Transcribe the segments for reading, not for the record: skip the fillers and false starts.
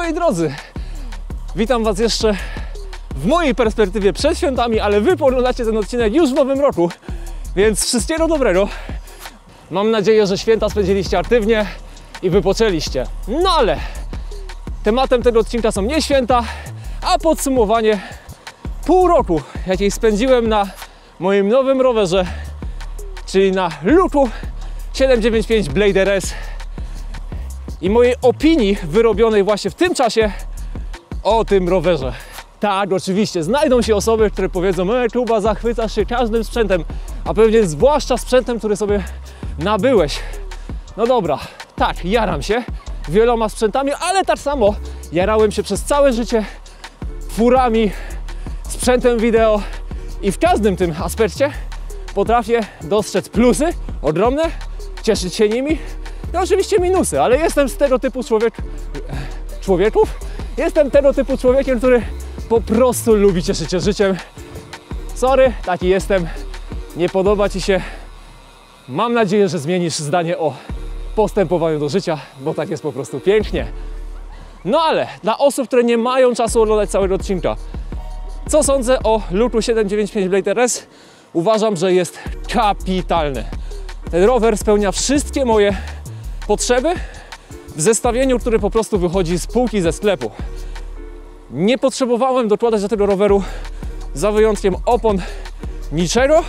Moi drodzy, witam Was jeszcze w mojej perspektywie przed świętami, ale Wy oglądacie ten odcinek już w nowym roku, więc wszystkiego dobrego. Mam nadzieję, że święta spędziliście aktywnie i wypoczęliście. No ale tematem tego odcinka są nie święta, a podsumowanie pół roku, jakiej spędziłem na moim nowym rowerze, czyli na Lutu 795 Blade RS i mojej opinii wyrobionej właśnie w tym czasie o tym rowerze. Tak, oczywiście, znajdą się osoby, które powiedzą: Kuba, zachwycasz się każdym sprzętem, a pewnie zwłaszcza sprzętem, który sobie nabyłeś. No dobra, tak, jaram się wieloma sprzętami, ale tak samo jarałem się przez całe życie furami, sprzętem wideo i w każdym tym aspekcie potrafię dostrzec plusy ogromne, cieszyć się nimi i oczywiście minusy, ale jestem z tego typu jestem tego typu człowiekiem, który po prostu lubi cieszyć się życiem. Sorry, taki jestem, nie podoba Ci się. Mam nadzieję, że zmienisz zdanie o postępowaniu do życia, bo tak jest po prostu pięknie. No ale dla osób, które nie mają czasu oglądać całego odcinka, co sądzę o Lutu 795 Blade RS? Uważam, że jest kapitalny. Ten rower spełnia wszystkie moje potrzeby w zestawieniu, które po prostu wychodzi z półki ze sklepu. Nie potrzebowałem dokładać do tego roweru, za wyjątkiem opon, niczego,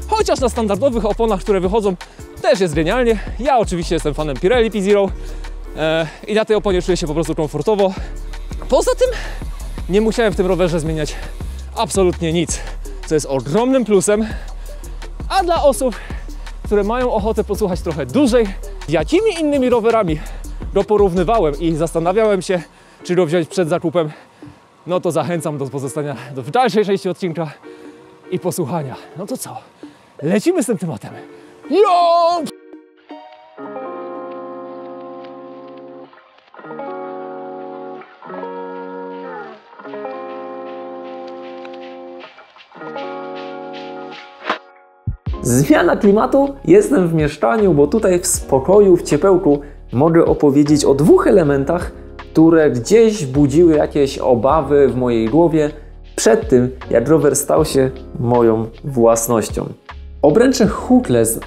chociaż na standardowych oponach, które wychodzą, też jest genialnie. Ja oczywiście jestem fanem Pirelli P Zero i na tej oponie czuję się po prostu komfortowo. Poza tym nie musiałem w tym rowerze zmieniać absolutnie nic, co jest ogromnym plusem. A dla osób, które mają ochotę posłuchać trochę dłużej, jakimi innymi rowerami go porównywałem i zastanawiałem się, czy go wziąć przed zakupem, no to zachęcam do pozostania do dalszej części odcinka i posłuchania. No to co? Lecimy z tym tematem. Jo! Zmiana klimatu, jestem w mieszkaniu, bo tutaj w spokoju, w ciepełku mogę opowiedzieć o dwóch elementach, które gdzieś budziły jakieś obawy w mojej głowie przed tym, jak rower stał się moją własnością. Obręcze hookless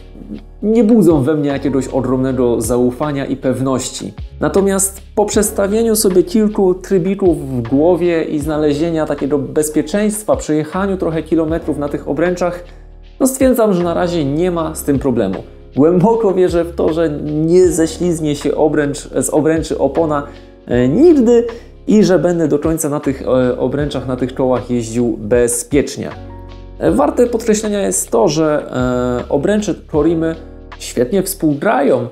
nie budzą we mnie jakiegoś ogromnego zaufania i pewności. Natomiast po przestawieniu sobie kilku trybików w głowie i znalezienia takiego bezpieczeństwa, przejechaniu trochę kilometrów na tych obręczach, no stwierdzam, że na razie nie ma z tym problemu. Głęboko wierzę w to, że nie ześlizgnie się z obręczy opona nigdy i że będę do końca na tych obręczach, na tych kołach jeździł bezpiecznie. Warte podkreślenia jest to, że obręcze Torimy świetnie współgrają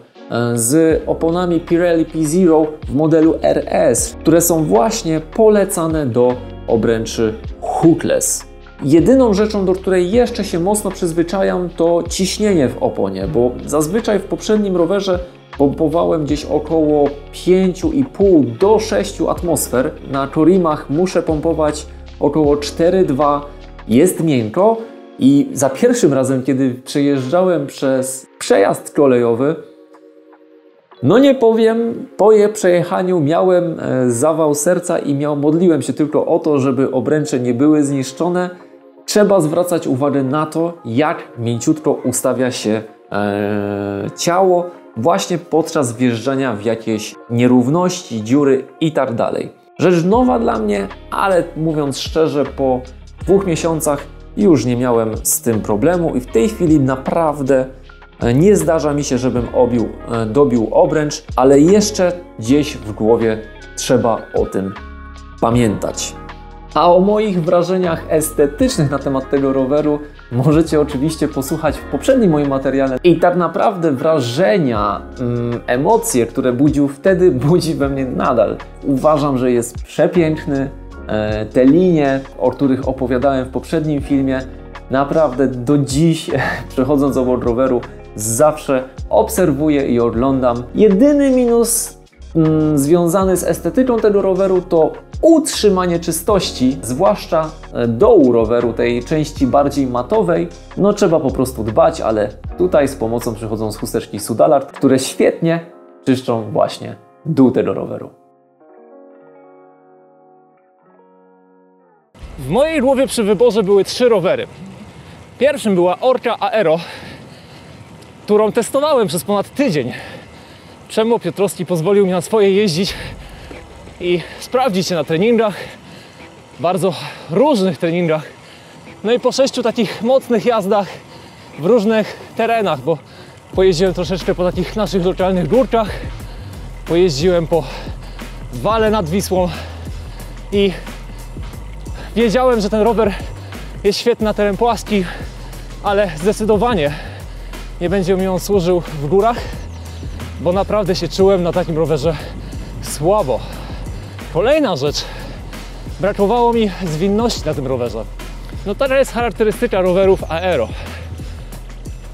z oponami Pirelli P Zero w modelu RS, które są właśnie polecane do obręczy hookless. Jedyną rzeczą, do której jeszcze się mocno przyzwyczajam, to ciśnienie w oponie, bo zazwyczaj w poprzednim rowerze pompowałem gdzieś około 5,5 do 6 atmosfer. Na Torimach muszę pompować około 4,2. Jest miękko i za pierwszym razem, kiedy przejeżdżałem przez przejazd kolejowy, no nie powiem, po przejechaniu miałem zawał serca i modliłem się tylko o to, żeby obręcze nie były zniszczone. Trzeba zwracać uwagę na to, jak mięciutko ustawia się ciało właśnie podczas wjeżdżania w jakieś nierówności, dziury i tak dalej. Rzecz nowa dla mnie, ale mówiąc szczerze, po 2 miesiącach już nie miałem z tym problemu i w tej chwili naprawdę nie zdarza mi się, żebym dobił obręcz, ale jeszcze gdzieś w głowie trzeba o tym pamiętać. A o moich wrażeniach estetycznych na temat tego roweru możecie oczywiście posłuchać w poprzednim moim materiale. I tak naprawdę wrażenia, emocje, które budził wtedy, budzi we mnie nadal. Uważam, że jest przepiękny. Te linie, o których opowiadałem w poprzednim filmie, naprawdę do dziś, przechodząc obok roweru, zawsze obserwuję i oglądam. Jedyny minus związany z estetyką tego roweru to utrzymanie czystości, zwłaszcza dołu roweru, tej części bardziej matowej. No trzeba po prostu dbać, ale tutaj z pomocą przychodzą z chusteczki Sudalard, które świetnie czyszczą właśnie dół tego roweru. W mojej głowie przy wyborze były 3 rowery. Pierwszym była Orca Aero, którą testowałem przez ponad tydzień. Przemo Piotrowski pozwolił mi na swoje jeździć i sprawdzić się na treningach, bardzo różnych treningach. No i po 6 takich mocnych jazdach w różnych terenach, bo pojeździłem troszeczkę po takich naszych lokalnych górkach, pojeździłem po wale nad Wisłą i wiedziałem, że ten rower jest świetny na teren płaski, ale zdecydowanie nie będzie mi on służył w górach, bo naprawdę się czułem na takim rowerze słabo. Kolejna rzecz, brakowało mi zwinności na tym rowerze. No taka jest charakterystyka rowerów aero.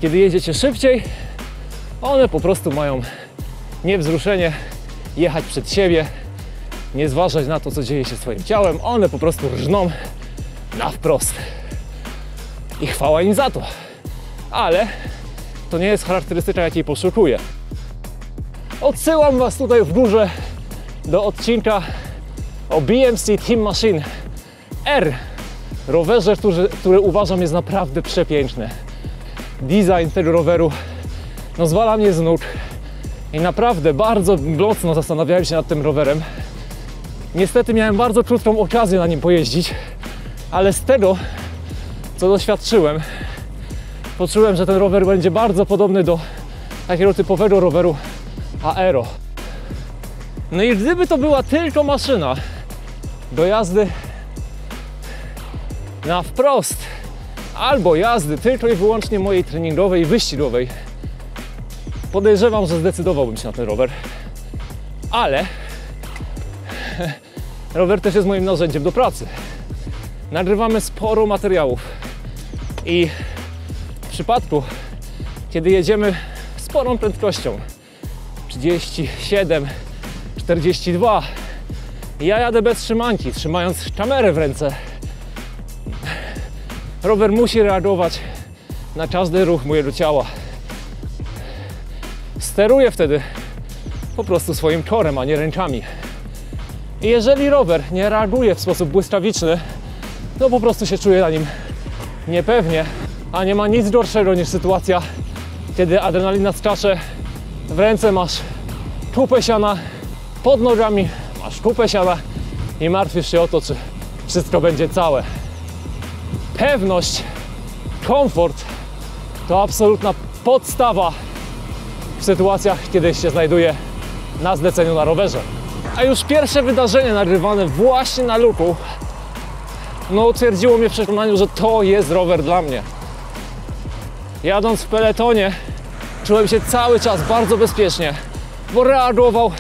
Kiedy jedziecie szybciej, one po prostu mają niewzruszenie, jechać przed siebie, nie zważać na to, co dzieje się z swoim ciałem. One po prostu rżną na wprost. I chwała im za to. Ale to nie jest charakterystyka, jakiej poszukuję. Odsyłam Was tutaj w górze do odcinka o BMC Team Machine R. Rowerze, który uważam jest naprawdę przepiękny. Design tego roweru no zwala mnie z nóg i naprawdę bardzo mocno zastanawiałem się nad tym rowerem. Niestety miałem bardzo krótką okazję na nim pojeździć, ale z tego, co doświadczyłem, poczułem, że ten rower będzie bardzo podobny do takiego typowego roweru aero. No i gdyby to była tylko maszyna do jazdy na wprost, albo jazdy tylko i wyłącznie mojej treningowej i wyścigowej, podejrzewam, że zdecydowałbym się na ten rower. Ale rower też jest moim narzędziem do pracy. Nagrywamy sporo materiałów i w przypadku, kiedy jedziemy sporą prędkością 37, 42, ja jadę bez trzymanki, trzymając kamerę w ręce, rower musi reagować na każdy ruch mojego ciała. Steruję wtedy po prostu swoim korem, a nie rękami. I jeżeli rower nie reaguje w sposób błyskawiczny, no po prostu się czuję na nim niepewnie, a nie ma nic gorszego niż sytuacja, kiedy adrenalina skacze, w ręce masz kupę siana, pod nogami masz kupę siana i martwisz się o to, czy wszystko będzie całe. Pewność, komfort to absolutna podstawa w sytuacjach, kiedy się znajduję na zleceniu na rowerze. A już pierwsze wydarzenie nagrywane właśnie na luku no utwierdziło mnie w przekonaniu, że to jest rower dla mnie. Jadąc w peletonie czułem się cały czas bardzo bezpiecznie, bo reagował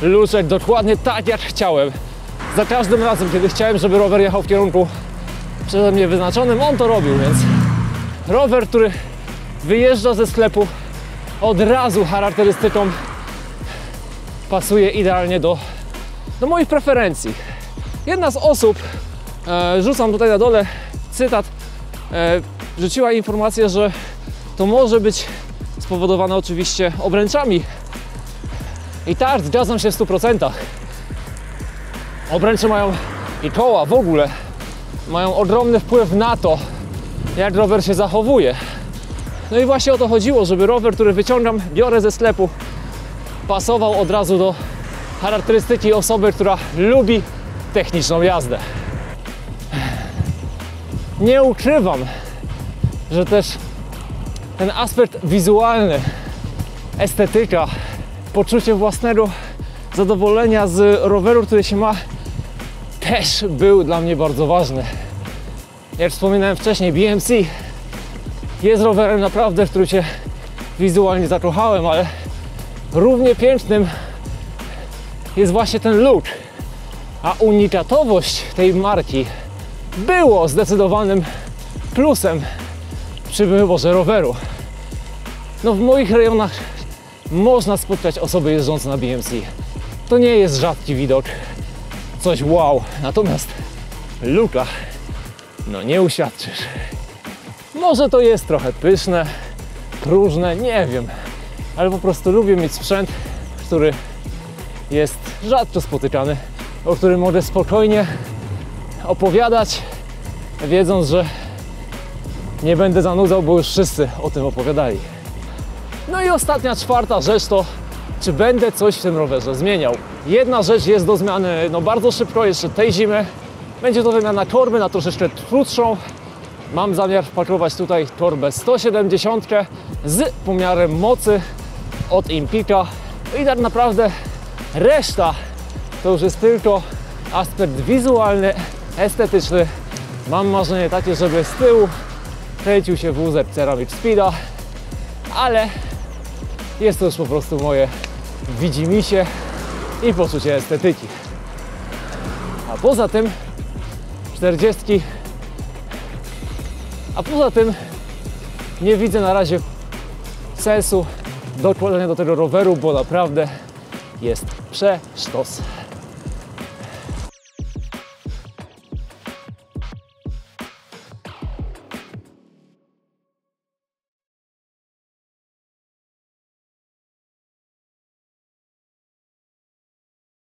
luczek dokładnie tak, jak chciałem. Za każdym razem, kiedy chciałem, żeby rower jechał w kierunku przeze mnie wyznaczonym, on to robił, więc rower, który wyjeżdża ze sklepu, od razu charakterystyką pasuje idealnie do moich preferencji. Jedna z osób, rzucam tutaj na dole cytat, rzuciła informację, że to może być spowodowane oczywiście obręczami. I tak, zgadzam się w 100%. Obręcze mają i koła w ogóle mają ogromny wpływ na to, jak rower się zachowuje. No i właśnie o to chodziło, żeby rower, który wyciągam, biorę ze sklepu, pasował od razu do charakterystyki osoby, która lubi techniczną jazdę. Nie ukrywam, że też ten aspekt wizualny, estetyka, poczucie własnego zadowolenia z roweru, który się ma, też był dla mnie bardzo ważny. Jak wspominałem wcześniej, BMC jest rowerem naprawdę, w którym się wizualnie zakochałem, ale równie pięknym jest właśnie ten look. A unikatowość tej marki było zdecydowanym plusem przy wyborze roweru. No w moich rejonach można spotkać osoby jeżdżące na BMC. To nie jest rzadki widok, coś wow, natomiast looka no nie uświadczysz. Może to jest trochę pyszne, próżne, nie wiem, ale po prostu lubię mieć sprzęt, który jest rzadko spotykany, o którym mogę spokojnie opowiadać wiedząc, że nie będę zanudzał, bo już wszyscy o tym opowiadali. No i ostatnia, czwarta rzecz to, czy będę coś w tym rowerze zmieniał. Jedna rzecz jest do zmiany bardzo szybko, jeszcze tej zimy. Będzie to wymiana torby na troszeczkę krótszą. Mam zamiar wpakować tutaj torbę 170 z pomiarem mocy od Empika. I tak naprawdę reszta to już jest tylko aspekt wizualny, estetyczny. Mam marzenie takie, żeby z tyłu kręcił się wózek Ceramic Speeda, ale jest to już po prostu moje widzimisię i poczucie estetyki. A poza tym 40. A poza tym nie widzę na razie sensu dokładania do tego roweru, bo naprawdę jest przesztos.